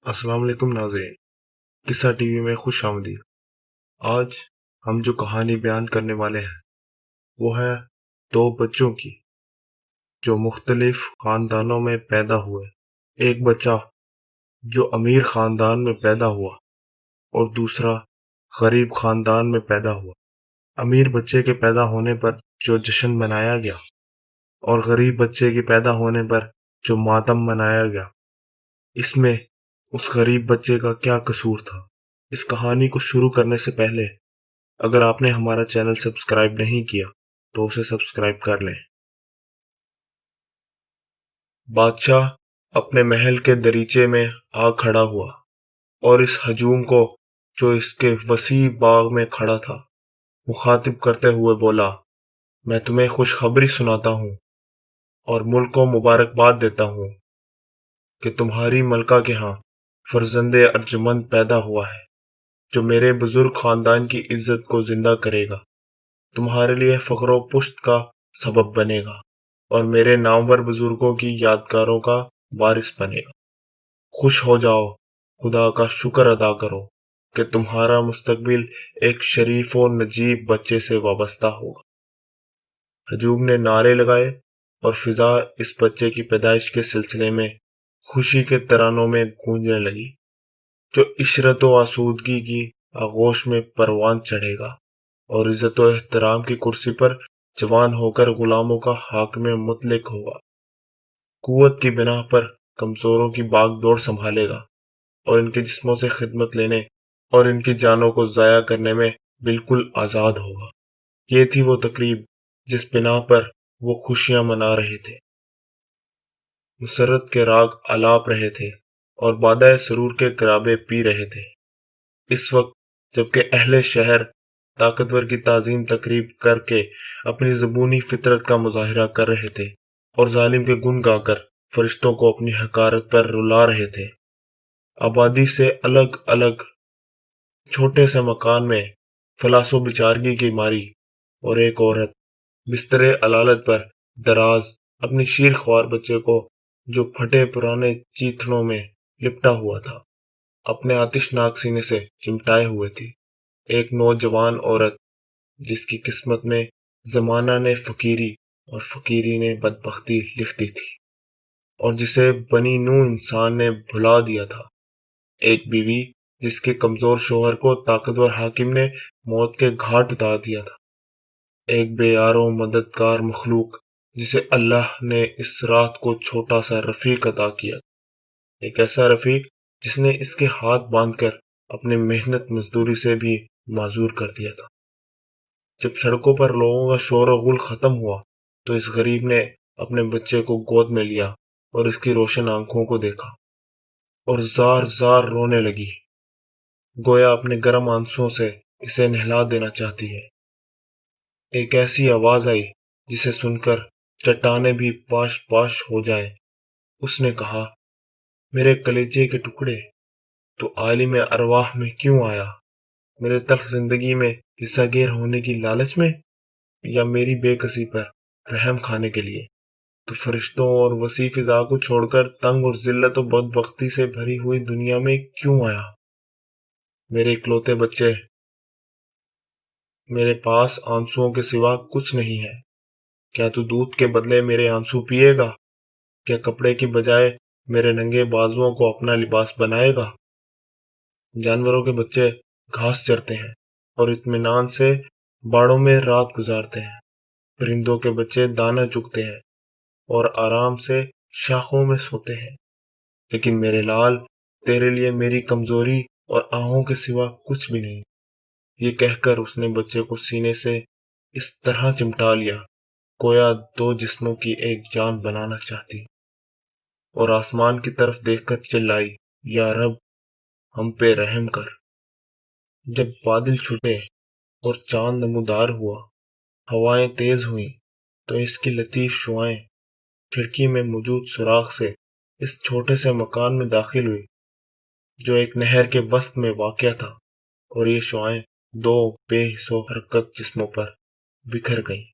السلام علیکم ناظرین، قصہ ٹی وی میں خوش آمدید۔ آج ہم جو کہانی بیان کرنے والے ہیں وہ ہے دو بچوں کی جو مختلف خاندانوں میں پیدا ہوئے۔ ایک بچہ جو امیر خاندان میں پیدا ہوا اور دوسرا غریب خاندان میں پیدا ہوا۔ امیر بچے کے پیدا ہونے پر جو جشن منایا گیا اور غریب بچے کے پیدا ہونے پر جو ماتم منایا گیا، اس میں اس غریب بچے کا کیا قصور تھا؟ اس کہانی کو شروع کرنے سے پہلے اگر آپ نے ہمارا چینل سبسکرائب نہیں کیا تو اسے سبسکرائب کر لیں۔ بادشاہ اپنے محل کے دریچے میں آ کھڑا ہوا اور اس ہجوم کو جو اس کے وسیع باغ میں کھڑا تھا مخاطب کرتے ہوئے بولا، میں تمہیں خوشخبری سناتا ہوں اور ملک کو مبارکباد دیتا ہوں کہ تمہاری ملکہ کے ہاں فرزند ارجمند پیدا ہوا ہے جو میرے بزرگ خاندان کی عزت کو زندہ کرے گا، تمہارے لیے فخر و پشت کا سبب بنے گا اور میرے نامور بزرگوں کی یادگاروں کا وارث بنے گا۔ خوش ہو جاؤ، خدا کا شکر ادا کرو کہ تمہارا مستقبل ایک شریف و نجیب بچے سے وابستہ ہوگا۔ ہجوم نے نعرے لگائے اور فضا اس بچے کی پیدائش کے سلسلے میں خوشی کے ترانوں میں گونجنے لگی، جو عشرت و آسودگی کی آغوش میں پروان چڑھے گا اور عزت و احترام کی کرسی پر جوان ہو کر غلاموں کا حاکم مطلق ہوگا، قوت کی بنا پر کمزوروں کی باغ دوڑ سنبھالے گا اور ان کے جسموں سے خدمت لینے اور ان کی جانوں کو ضائع کرنے میں بالکل آزاد ہوگا۔ یہ تھی وہ تقریب جس بنا پر وہ خوشیاں منا رہے تھے، مسرت کے راگ آلاپ رہے تھے اور بادہ سرور کے کرابے پی رہے تھے۔ اس وقت جبکہ اہل شہر طاقتور کی تعظیم تقریب کر کے اپنی زبونی فطرت کا مظاہرہ کر رہے تھے اور ظالم کے گن گا کر فرشتوں کو اپنی حقارت پر رلا رہے تھے، آبادی سے الگ الگ چھوٹے سے مکان میں فلاس و بیچارگی کی ماری اور ایک عورت بستر علالت پر دراز اپنی شیر خوار بچے کو جو پھٹے پرانے چیتڑوں میں لپٹا ہوا تھا اپنے آتش ناک سینے سے چمٹائے ہوئے تھی۔ ایک نوجوان عورت جس کی قسمت میں زمانہ نے فقیری اور فقیری نے بدبختی لکھ دی تھی اور جسے بنی نوح انسان نے بھلا دیا تھا۔ ایک بیوی جس کے کمزور شوہر کو طاقتور حاکم نے موت کے گھاٹ اتار دیا تھا۔ ایک بے یار و مددگار مخلوق جسے اللہ نے اس رات کو چھوٹا سا رفیق عطا کیا، ایک ایسا رفیق جس نے اس کے ہاتھ باندھ کر اپنی محنت مزدوری سے بھی معذور کر دیا تھا۔ جب سڑکوں پر لوگوں کا شور و غل ختم ہوا تو اس غریب نے اپنے بچے کو گود میں لیا اور اس کی روشن آنکھوں کو دیکھا اور زار زار رونے لگی، گویا اپنے گرم آنسوؤں سے اسے نہلا دینا چاہتی ہے۔ ایک ایسی آواز آئی جسے سن کر چٹانیں بھی پاش پاش ہو جائیں۔ اس نے کہا، میرے کلیجے کے ٹکڑے، تو عالم ارواح میں کیوں آیا؟ میرے تلخ زندگی میں حصہ گیر ہونے کی لالچ میں، یا میری بے کسی پر رحم کھانے کے لیے؟ تو فرشتوں اور وسیع فضا کو چھوڑ کر تنگ اور ذلت و بدبختی سے بھری ہوئی دنیا میں کیوں آیا؟ میرے اکلوتے بچے، میرے پاس آنسوؤں کے سوا کچھ نہیں ہے، کیا تو دودھ کے بدلے میرے آنسو پیے گا؟ کیا کپڑے کی بجائے میرے ننگے بازوؤں کو اپنا لباس بنائے گا؟ جانوروں کے بچے گھاس چرتے ہیں اور اطمینان سے باڑوں میں رات گزارتے ہیں، پرندوں کے بچے دانا چگتے ہیں اور آرام سے شاخوں میں سوتے ہیں، لیکن میرے لال، تیرے لیے میری کمزوری اور آہوں کے سوا کچھ بھی نہیں۔ یہ کہہ کر اس نے بچے کو سینے سے اس طرح چمٹا لیا گویا دو جسموں کی ایک جان بنانا چاہتی، اور آسمان کی طرف دیکھ کر چلائی، یا رب ہم پہ رحم کر۔ جب بادل چھٹے اور چاند نمودار ہوا، ہوائیں تیز ہوئیں، تو اس کی لطیف شعائیں کھڑکی میں موجود سوراخ سے اس چھوٹے سے مکان میں داخل ہوئی جو ایک نہر کے وسط میں واقع تھا، اور یہ شعائیں دو بے حس و حرکت جسموں پر بکھر گئیں۔